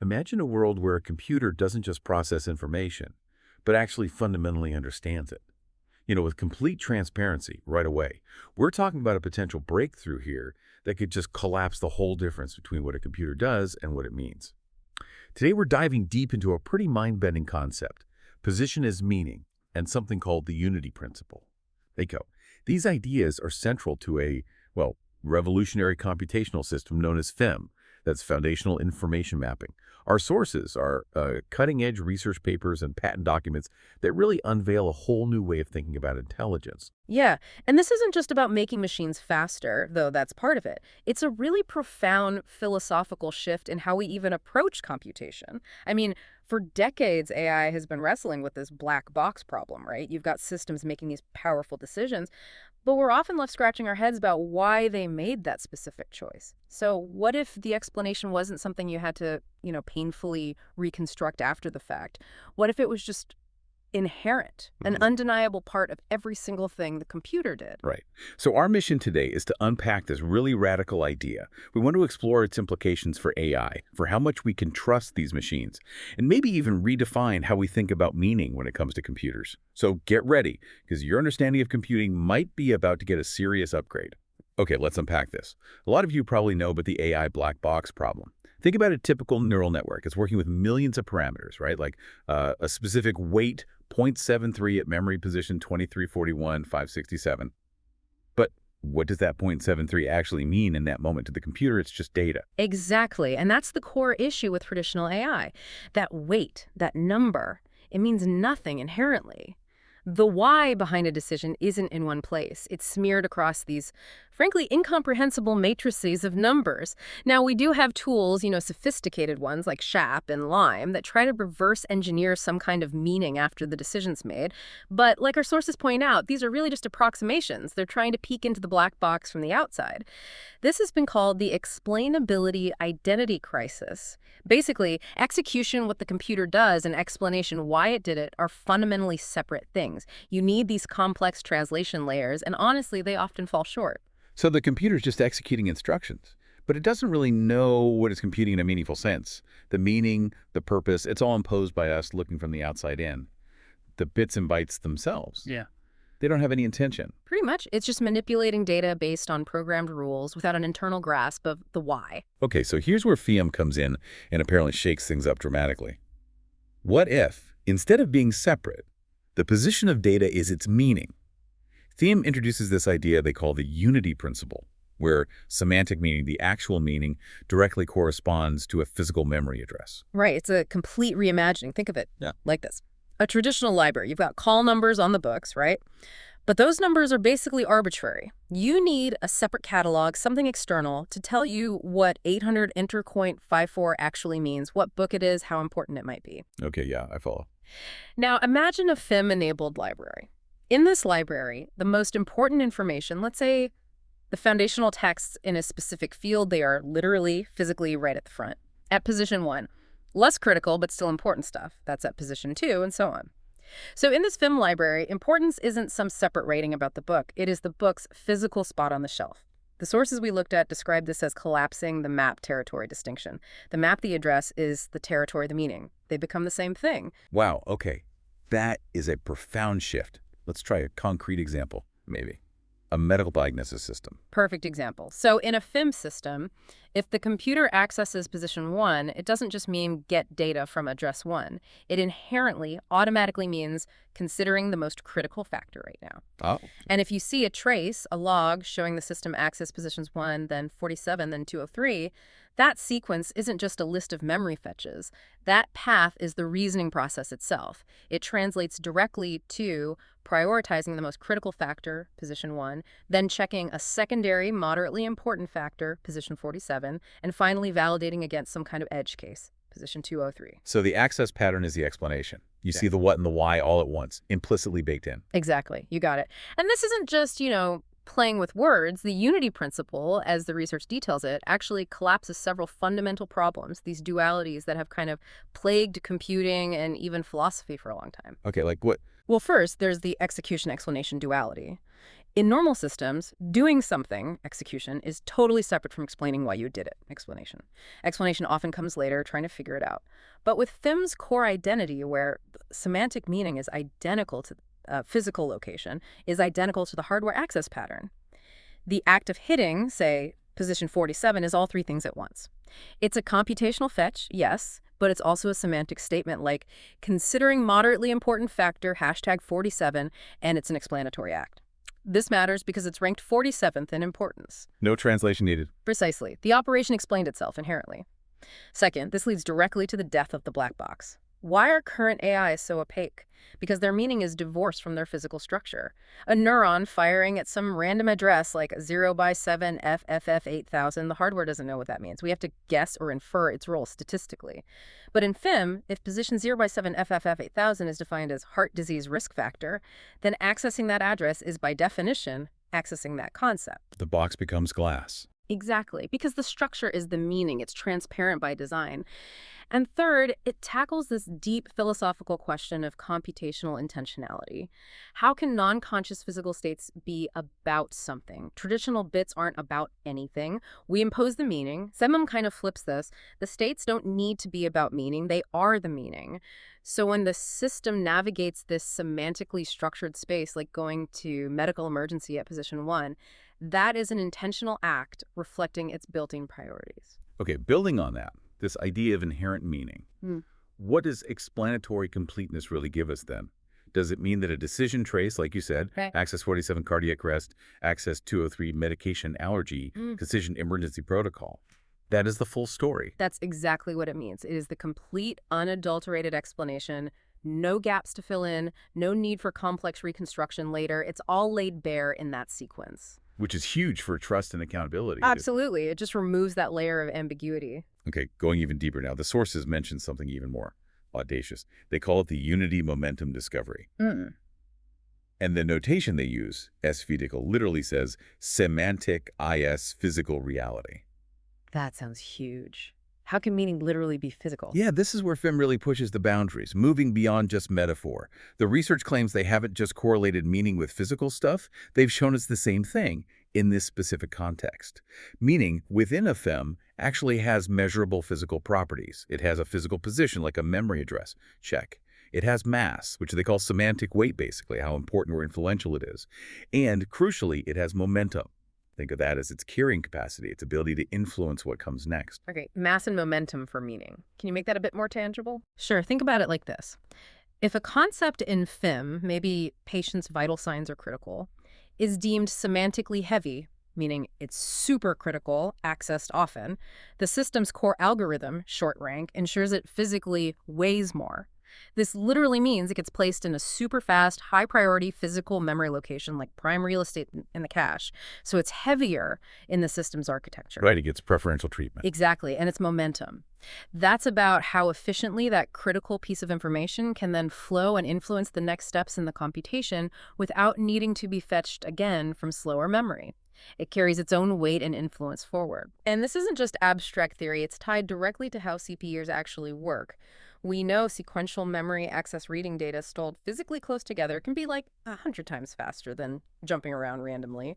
Imagine a world where a computer doesn't just process information, but actually fundamentally understands it. With complete transparency right away. We're talking about a potential breakthrough here that could just collapse the whole difference between what a computer does and what it means. Today, we're diving deep into a pretty mind-bending concept, position as meaning, and something called the Unity Principle. They go. These ideas are central to a, revolutionary computational system known as FIM. That's Foundational Information Mapping. Our sources are cutting-edge research papers and patent documents that really unveil a whole new way of thinking about intelligence. Yeah, and this isn't just about making machines faster, though that's part of it. It's a really profound philosophical shift in how we even approach computation. I mean, for decades, AI has been wrestling with this black box problem, right? You've got systems making these powerful decisions, but we're often left scratching our heads about why they made that specific choice. So what if the explanation wasn't something you had to, painfully reconstruct after the fact? What if it was just inherent, an undeniable part of every single thing the computer did? Right. So our mission today is to unpack this really radical idea. We want to explore its implications for AI, for how much we can trust these machines, and maybe even redefine how we think about meaning when it comes to computers. So get ready, because your understanding of computing might be about to get a serious upgrade. Okay, let's unpack this. A lot of you probably know about the AI black box problem. Think about a typical neural network. It's working with millions of parameters, right? Like a specific weight, 0.73 at memory position 2341, 567. But what does that 0.73 actually mean in that moment? To the computer, it's just data. Exactly, and that's the core issue with traditional AI. That weight, that number, it means nothing inherently. The why behind a decision isn't in one place. It's smeared across these, frankly, incomprehensible matrices of numbers. Now, we do have tools, sophisticated ones like SHAP and Lime that try to reverse engineer some kind of meaning after the decision's made. But like our sources point out, these are really just approximations. They're trying to peek into the black box from the outside. This has been called the explainability identity crisis. Basically, execution, what the computer does, and explanation why it did it are fundamentally separate things. You need these complex translation layers, and honestly, they often fall short. So the computer's just executing instructions, but it doesn't really know what it's computing in a meaningful sense. The meaning, the purpose, it's all imposed by us looking from the outside in. The bits and bytes themselves. Yeah. They don't have any intention. Pretty much, it's just manipulating data based on programmed rules without an internal grasp of the why. Okay, so here's where FIM comes in and apparently shakes things up dramatically. What if, instead of being separate, the position of data is its meaning? FIM introduces this idea they call the Unity Principle, where semantic meaning, the actual meaning, directly corresponds to a physical memory address. Right, it's a complete reimagining. Think of it Yeah. like this. A traditional library, you've got call numbers on the books, right? But those numbers are basically arbitrary. You need a separate catalog, something external, to tell you what 800 enter.54 actually means, what book it is, how important it might be. Okay, yeah, I follow. Now, imagine a FIM-enabled library. In this library, the most important information, let's say the foundational texts in a specific field, they are literally, physically right at the front. At position 1. Less critical, but still important stuff. That's at position 2, and so on. So in this FIM library, importance isn't some separate rating about the book. It is the book's physical spot on the shelf. The sources we looked at describe this as collapsing the map territory distinction. The map, the address, is the territory, the meaning. They become the same thing. Wow, okay. That is a profound shift. Let's try a concrete example, maybe. A medical diagnosis system. Perfect example. So in a FIM system, if the computer accesses position 1, it doesn't just mean get data from address 1. It inherently, automatically means considering the most critical factor right now. Oh. And if you see a trace, a log showing the system access positions 1, then 47, then 203, that sequence isn't just a list of memory fetches. That path is the reasoning process itself. It translates directly to prioritizing the most critical factor, position 1, then checking a secondary, moderately important factor, position 47, and finally validating against some kind of edge case, position 203. So the access pattern is the explanation. You Yeah. see the what and the why all at once, implicitly baked in. Exactly. You got it. And this isn't just, playing with words. The Unity Principle, as the research details it, actually collapses several fundamental problems, these dualities that have kind of plagued computing and even philosophy for a long time. Okay, like what? Well, first, there's the execution-explanation duality. In normal systems, doing something, execution, is totally separate from explaining why you did it, explanation. Explanation often comes later, trying to figure it out. But with FIM's core identity, where semantic meaning is identical to physical location, is identical to the hardware access pattern. The act of hitting, say, position 47, is all three things at once. It's a computational fetch, yes, but it's also a semantic statement like considering moderately important factor, hashtag 47, and it's an explanatory act. This matters because it's ranked 47th in importance. No translation needed. Precisely. The operation explained itself inherently. Second, this leads directly to the death of the black box. Why are current AIs so opaque? Because their meaning is divorced from their physical structure. A neuron firing at some random address like 0x7 FFF8000, the hardware doesn't know what that means. We have to guess or infer its role statistically. But in FIM, if position 0x7 FFF8000 is defined as heart disease risk factor, then accessing that address is by definition accessing that concept. The box becomes glass. Exactly, because the structure is the meaning. It's transparent by design. And third, it tackles this deep philosophical question of computational intentionality. How can non-conscious physical states be about something? Traditional bits aren't about anything. We impose the meaning. FIM kind of flips this. The states don't need to be about meaning. They are the meaning. So when the system navigates this semantically structured space, like going to medical emergency at position 1, that is an intentional act reflecting its built-in priorities. Okay, building on that, this idea of inherent meaning, what does explanatory completeness really give us then? Does it mean that a decision trace, like you said, Right. access 47 cardiac arrest, access 203 medication allergy, decision emergency protocol, that is the full story? That's exactly what it means. It is the complete, unadulterated explanation. No gaps to fill in, no need for complex reconstruction later. It's all laid bare in that sequence. Which is huge for trust and accountability. Absolutely. It just removes that layer of ambiguity. Okay, going even deeper now. The sources mention something even more audacious. They call it the unity momentum discovery. And the notation they use, S-physical, literally says semantic IS physical reality. That sounds huge. How can meaning literally be physical? Yeah, this is where FIM really pushes the boundaries, moving beyond just metaphor. The research claims they haven't just correlated meaning with physical stuff, they've shown us the same thing in this specific context. Meaning, within a FIM, actually has measurable physical properties. It has a physical position, like a memory address. Check. It has mass, which they call semantic weight, basically, how important or influential it is. And, crucially, it has momentum. Think of that as its carrying capacity, its ability to influence what comes next. Okay, mass and momentum for meaning. Can you make that a bit more tangible? Sure, think about it like this. If a concept in FIM, maybe patient's vital signs are critical, is deemed semantically heavy, meaning it's super critical, accessed often, the system's core algorithm, short rank, ensures it physically weighs more. This literally means it gets placed in a super fast, high priority physical memory location like prime real estate in the cache. So it's heavier in the system's architecture. Right, it gets preferential treatment. Exactly, and it's momentum. That's about how efficiently that critical piece of information can then flow and influence the next steps in the computation without needing to be fetched again from slower memory. It carries its own weight and influence forward. And this isn't just abstract theory, it's tied directly to how CPUs actually work. We know sequential memory access reading data stored physically close together can be like 100 times faster than jumping around randomly.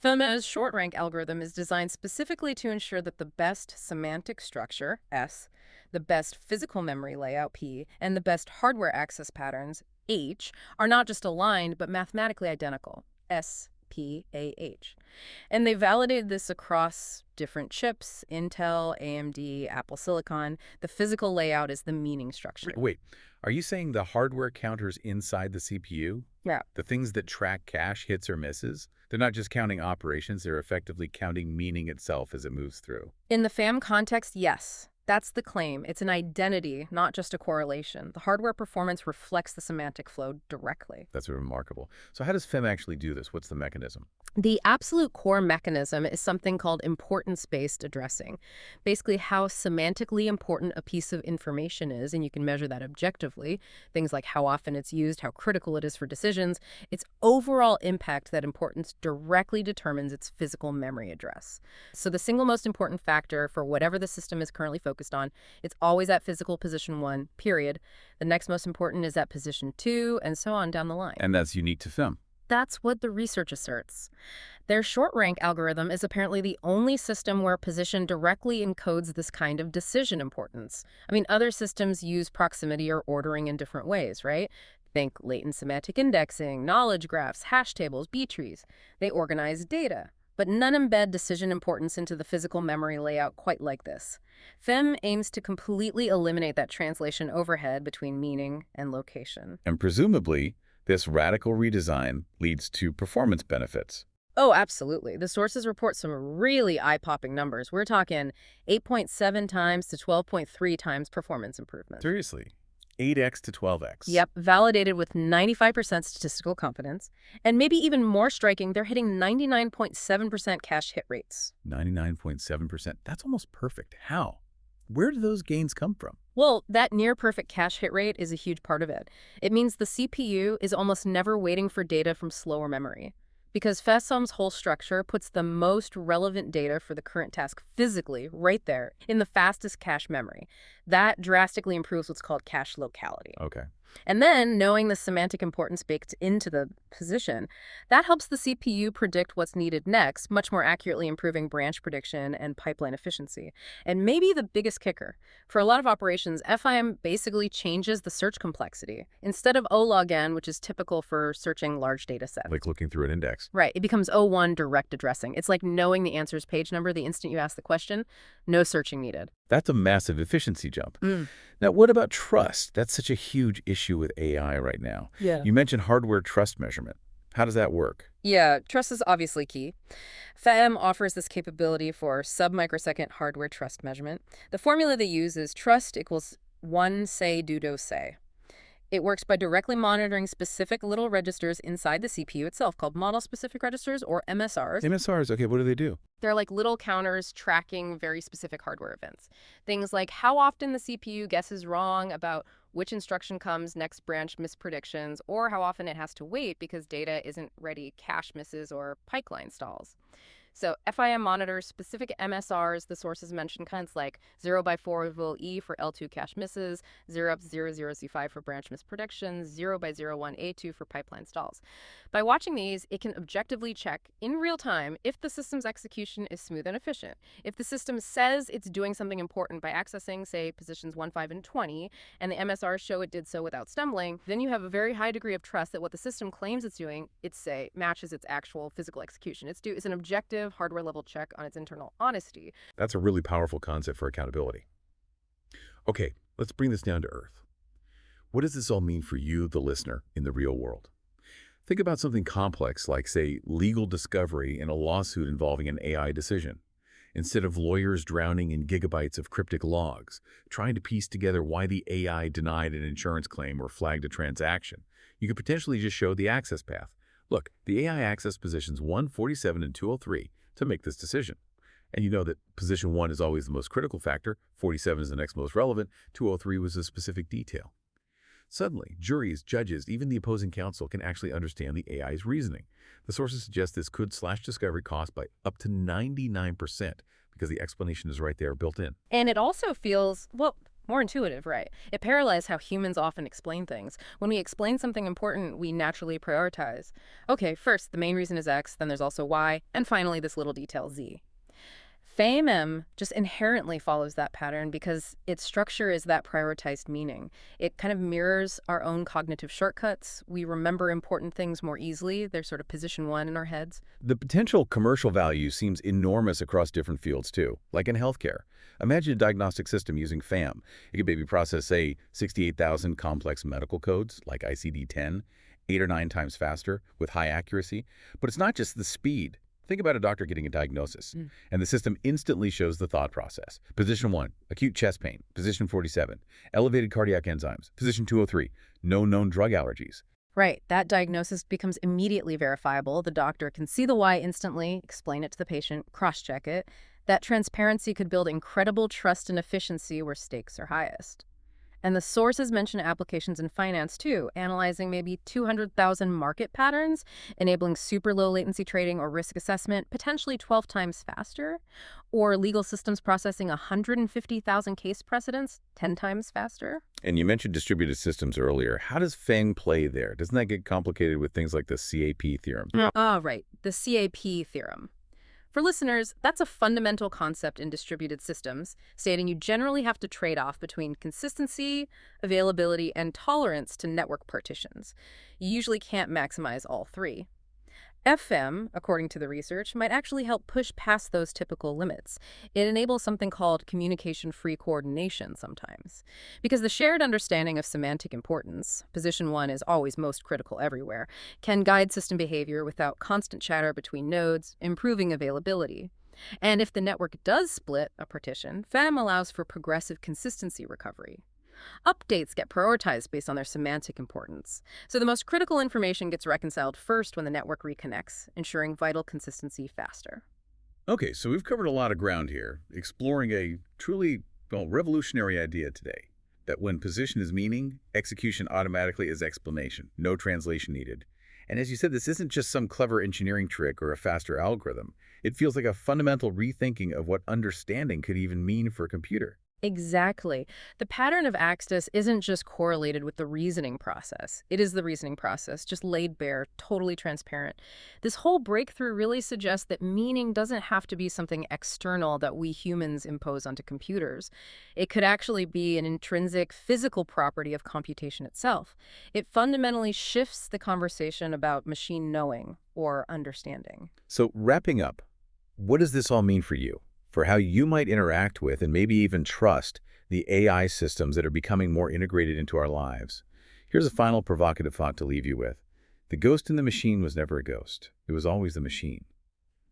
FIM's short rank algorithm is designed specifically to ensure that the best semantic structure, S, the best physical memory layout, P, and the best hardware access patterns, H, are not just aligned but mathematically identical, S, P-A-H. And they validated this across different chips, Intel, AMD, Apple Silicon. The physical layout is the meaning structure. Wait, are you saying the hardware counters inside the CPU? Yeah. The things that track cache hits or misses? They're not just counting operations, they're effectively counting meaning itself as it moves through. In the FAM context, yes. That's the claim. It's an identity, not just a correlation. The hardware performance reflects the semantic flow directly. That's remarkable. So how does FIM actually do this? What's the mechanism? The absolute core mechanism is something called importance-based addressing. Basically, how semantically important a piece of information is, and you can measure that objectively. Things like how often it's used, how critical it is for decisions. Its overall impact, that importance, directly determines its physical memory address. So the single most important factor for whatever the system is currently focused on, it's always at physical position 1, period. The next most important is at position 2, and so on down the line. And that's unique to FIM. That's what the research asserts. Their short rank algorithm is apparently the only system where position directly encodes this kind of decision importance. I mean, other systems use proximity or ordering in different ways, right? Think latent semantic indexing, knowledge graphs, hash tables, B-trees. They organize data, but none embed decision importance into the physical memory layout quite like this. FIM aims to completely eliminate that translation overhead between meaning and location. And presumably, this radical redesign leads to performance benefits. Oh, absolutely. The sources report some really eye-popping numbers. We're talking 8.7 times to 12.3 times performance improvement. Seriously, 8x to 12x. Yep, validated with 95% statistical confidence. And maybe even more striking, they're hitting 99.7% cache hit rates. 99.7%. That's almost perfect. How? Where do those gains come from? Well, that near-perfect cache hit rate is a huge part of it. It means the CPU is almost never waiting for data from slower memory. Because FESOM's whole structure puts the most relevant data for the current task physically right there in the fastest cache memory. That drastically improves what's called cache locality. Okay. And then, knowing the semantic importance baked into the position, that helps the CPU predict what's needed next, much more accurately improving branch prediction and pipeline efficiency. And maybe the biggest kicker, for a lot of operations, FIM basically changes the search complexity. Instead of O log n, which is typical for searching large data sets. Like looking through an index. Right, it becomes O1 direct addressing. It's like knowing the answer's page number the instant you ask the question, no searching needed. That's a massive efficiency jump. Mm. Now, what about trust? That's such a huge issue with AI right now. Yeah. You mentioned hardware trust measurement. How does that work? Yeah, trust is obviously key. FIM offers this capability for sub-microsecond hardware trust measurement. The formula they use is trust equals 1 say dudo say. It works by directly monitoring specific little registers inside the CPU itself, called model-specific registers, or MSRs. MSRs, okay, what do they do? They're like little counters tracking very specific hardware events. Things like how often the CPU guesses wrong about which instruction comes next, branch mispredictions, or how often it has to wait because data isn't ready, cache misses, or pipeline stalls. So FIM monitors specific MSRs, the sources mentioned, kinds like 0x4 will E for L2 cache misses, 0x00Z5 for branch mispredictions, 0x01A2 for pipeline stalls. By watching these, it can objectively check in real time if the system's execution is smooth and efficient. If the system says it's doing something important by accessing, say, positions 1, 5, and 20, and the MSRs show it did so without stumbling, then you have a very high degree of trust that what the system claims it's doing, matches its actual physical execution. It's an objective hardware-level check on its internal honesty. That's a really powerful concept for accountability. Okay, let's bring this down to earth. What does this all mean for you, the listener, in the real world? Think about something complex like, say, legal discovery in a lawsuit involving an AI decision. Instead of lawyers drowning in gigabytes of cryptic logs, trying to piece together why the AI denied an insurance claim or flagged a transaction, you could potentially just show the access path. Look, the AI access positions 1, 47, and 203 to make this decision. And you know that position 1 is always the most critical factor, 47 is the next most relevant, 203 was a specific detail. Suddenly, juries, judges, even the opposing counsel can actually understand the AI's reasoning. The sources suggest this could slash discovery cost by up to 99% because the explanation is right there built in. And it also feels, well, more intuitive, right? It parallels how humans often explain things. When we explain something important, we naturally prioritize. Okay, first, the main reason is X, then there's also Y, and finally this little detail Z. FIM just inherently follows that pattern because its structure is that prioritized meaning. It kind of mirrors our own cognitive shortcuts. We remember important things more easily. They're sort of position 1 in our heads. The potential commercial value seems enormous across different fields too, like in healthcare. Imagine a diagnostic system using FAM. It could maybe process, say, 68,000 complex medical codes, like ICD-10, 8 or 9 times faster with high accuracy. But it's not just the speed. Think about a doctor getting a diagnosis, and the system instantly shows the thought process. Position 1, acute chest pain. Position 47, elevated cardiac enzymes. Position 203, no known drug allergies. Right. That diagnosis becomes immediately verifiable. The doctor can see the why instantly, explain it to the patient, cross-check it. That transparency could build incredible trust and efficiency where stakes are highest. And the sources mention applications in finance, too, analyzing maybe 200,000 market patterns, enabling super low latency trading or risk assessment, potentially 12 times faster, or legal systems processing 150,000 case precedents 10 times faster. And you mentioned distributed systems earlier. How does FIM play there? Doesn't that get complicated with things like the CAP theorem? Right, the CAP theorem. For listeners, that's a fundamental concept in distributed systems, stating you generally have to trade off between consistency, availability, and tolerance to network partitions. You usually can't maximize all three. FM, according to the research, might actually help push past those typical limits. It enables something called communication-free coordination sometimes. Because the shared understanding of semantic importance, position one is always most critical everywhere, can guide system behavior without constant chatter between nodes, improving availability. And if the network does split a partition, FEM allows for progressive consistency recovery. Updates get prioritized based on their semantic importance. So the most critical information gets reconciled first when the network reconnects, ensuring vital consistency faster. Okay, so we've covered a lot of ground here, exploring a truly, revolutionary idea today, that when position is meaning, execution automatically is explanation, no translation needed. And as you said, this isn't just some clever engineering trick or a faster algorithm. It feels like a fundamental rethinking of what understanding could even mean for a computer. Exactly. The pattern of access isn't just correlated with the reasoning process. It is the reasoning process, just laid bare, totally transparent. This whole breakthrough really suggests that meaning doesn't have to be something external that we humans impose onto computers. It could actually be an intrinsic physical property of computation itself. It fundamentally shifts the conversation about machine knowing or understanding. So wrapping up, what does this all mean for you? For how you might interact with and maybe even trust the AI systems that are becoming more integrated into our lives. Here's a final provocative thought to leave you with. The ghost in the machine was never a ghost. It was always the machine.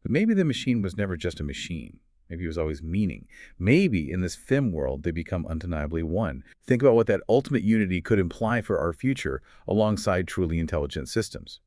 But maybe the machine was never just a machine. Maybe it was always meaning. Maybe in this FIM world, they become undeniably one. Think about what that ultimate unity could imply for our future alongside truly intelligent systems.